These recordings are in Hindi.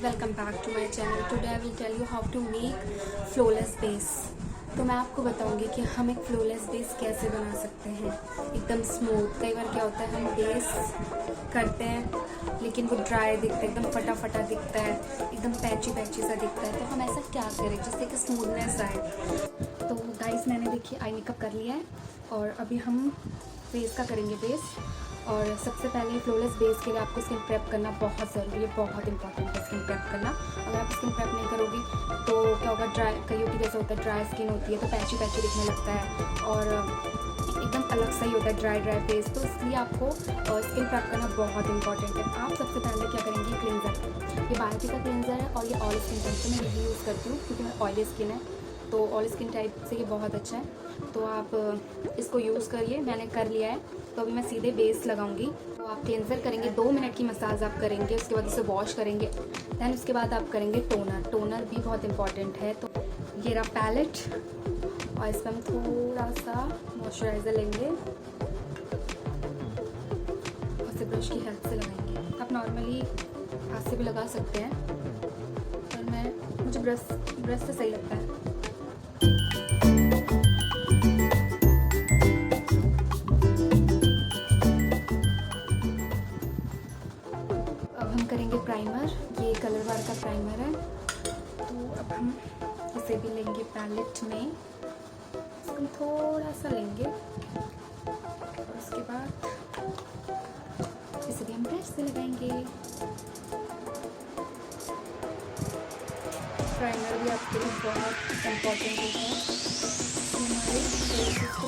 Welcome back to my channel. Today I will tell you how to make flawless base. तो मैं आपको बताऊंगी कि हम एक फ्लोलेस बेस कैसे बना सकते हैं एकदम स्मूथ। कई बार क्या होता है हम बेस करते हैं लेकिन वो ड्राई दिखता है, एकदम फटा फटा दिखता है, एकदम पैची पैची सा दिखता है। तो हम ऐसा क्या करें जिससे कि स्मूथनेस आए। तो गाइस मैंने देखिए आई मेकअप कर लिया है और अभी हम फेस का करेंगे बेस। और सबसे पहले फ्लोलेस बेस के लिए आपको स्किन प्रेप करना बहुत ज़रूरी है, बहुत इंपॉर्टेंट है स्किन प्रेप करना। अगर आप स्किन प्रेप नहीं करोगे तो क्या होगा, ड्राई कईयों की जैसे होता है ड्राई स्किन होती है तो पैची पैची दिखने लगता है और एकदम अलग सा ही होता है ड्राई फेस। तो इसलिए आपको स्किन प्रेप करना बहुत इंपॉर्टेंट है। आप सबसे पहले क्या करेंगे, क्लींजर, ये बायोटी का क्लींजर है और ये ऑयल स्किन टाइप से मैं यही यूज़ करती हूँ क्योंकि मैं ऑयली स्किन है, तो ऑयल स्किन टाइप से ये बहुत अच्छा है। तो आप इसको यूज़ करिए। मैंने कर लिया है तो अभी मैं सीधे बेस लगाऊंगी। तो आप क्लेंजर करेंगे, 2 मिनट की मसाज आप करेंगे, उसके बाद इसे वॉश करेंगे, दैन उसके बाद आप करेंगे टोनर। टोनर भी बहुत इंपॉर्टेंट है। तो ये रहा पैलेट और इस पर हम थोड़ा सा मॉइस्चराइज़र लेंगे और इसे ब्रश की हेल्प से लगाएंगे। आप नॉर्मली हाथ से भी लगा सकते हैं पर मुझे ब्रश से सही लगता है। करेंगे प्राइमर, ये कलर बार का प्राइमर है। तो अब हम इसे भी लेंगे पैलेट में, इसको थोड़ा सा लेंगे और उसके बाद इसे भी हम ब्रश से लगाएंगे। प्राइमर भी आपके लिए बहुत इम्पोर्टेंट होता है, हमारे फेस को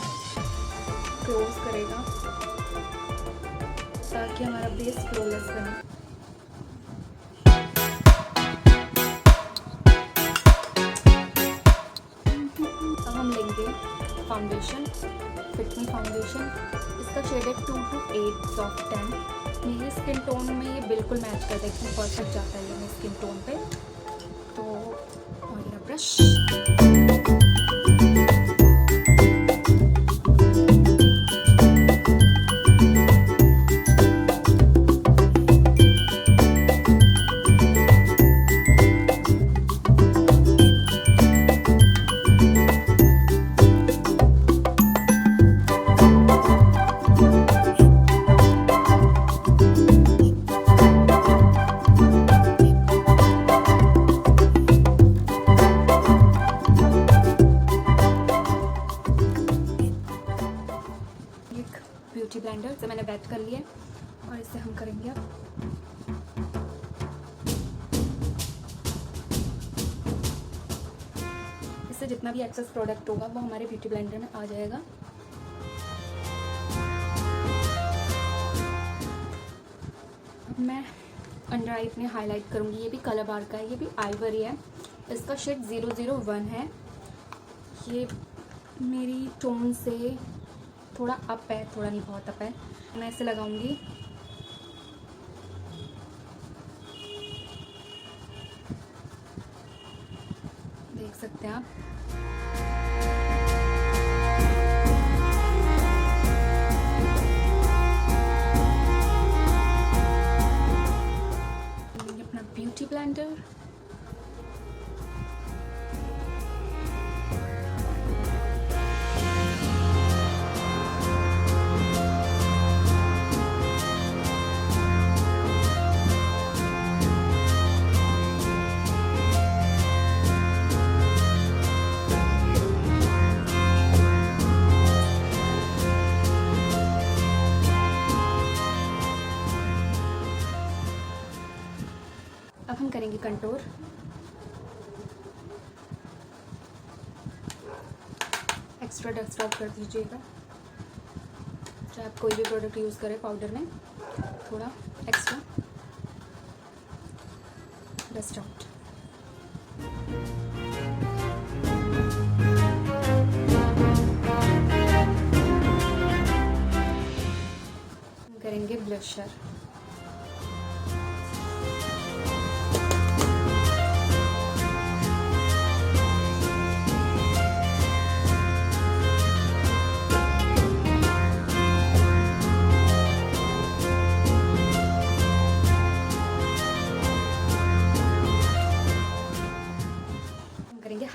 क्लोज करेगा ताकि हमारा बेस फ्लोलेस बने। फाउंडेशन, फिट मी फाउंडेशन, इसका शेड है 2 to 8 ऑफ 10। मेरी स्किन टोन में ये बिल्कुल मैच करता है, एकदम परफेक्ट जाता है ये मेरी स्किन टोन पे। तो और ये ब्रश, ब्यूटी ब्लेंडर से मैंने वेट कर लिया और इससे हम करेंगे अब इससे जितना भी एक्सेस प्रोडक्ट होगा वो हमारे ब्यूटी ब्लेंडर में आ जाएगा। अब मैं अंडर आई अपने हाईलाइट करूँगी। ये भी कलर बार का है, ये भी आइवरी है, इसका शेड 001 है। ये मेरी टोन से थोड़ा अप है, थोड़ा नहीं बहुत अप है। मैं इसे लगाऊंगी। देख सकते हैं आप। अपना ब्यूटी ब्लेंडर, अब हम करेंगे कंटूर। एक्स्ट्रा डस्ट आउट कर दीजिएगा, चाहे आप कोई भी प्रोडक्ट यूज़ करें पाउडर में, थोड़ा एक्स्ट्रा डस्ट आउट। करेंगे ब्लशर।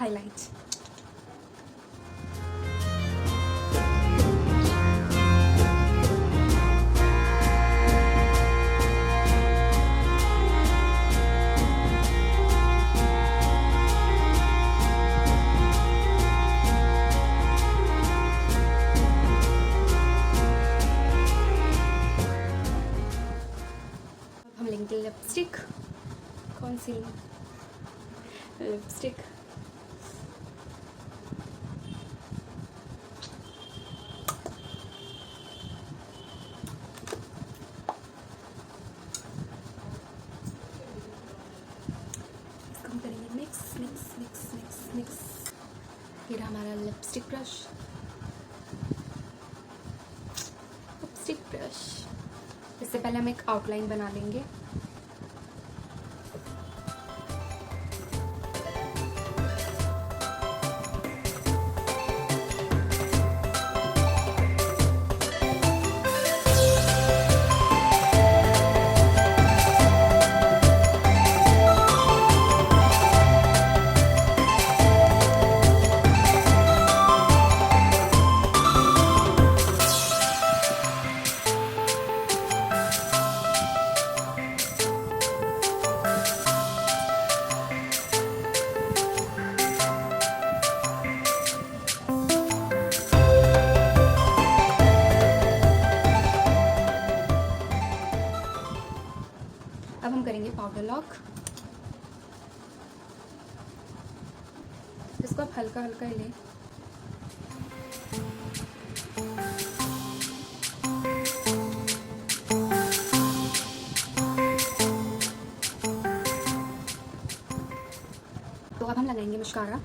हाईलाइट। हम लेंगे लिपस्टिक। कौन सी लिपस्टिक? इसको हम करेंगे mix mix mix mix mix. फिर हमारा लिपस्टिक ब्रश, लिपस्टिक ब्रश। इससे पहले हम एक आउटलाइन बना लेंगे। अब हम करेंगे पाउडर लॉक। इसको आप हल्का हल्का ही लें। तो अब हम लगाएंगे मस्कारा।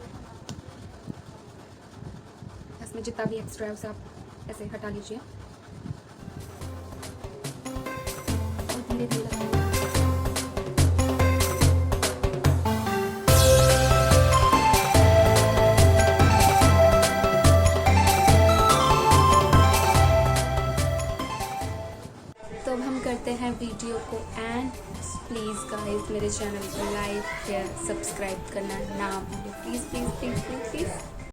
इसमें जितना भी एक्स्ट्रा है उसे आप ऐसे हटा लीजिए और धीरे धीरे लगाइए। तो अब हम करते हैं वीडियो को एंड। प्लीज़ गाइस मेरे चैनल को लाइक शेयर सब्सक्राइब करना ना भूलें। Please please please please please.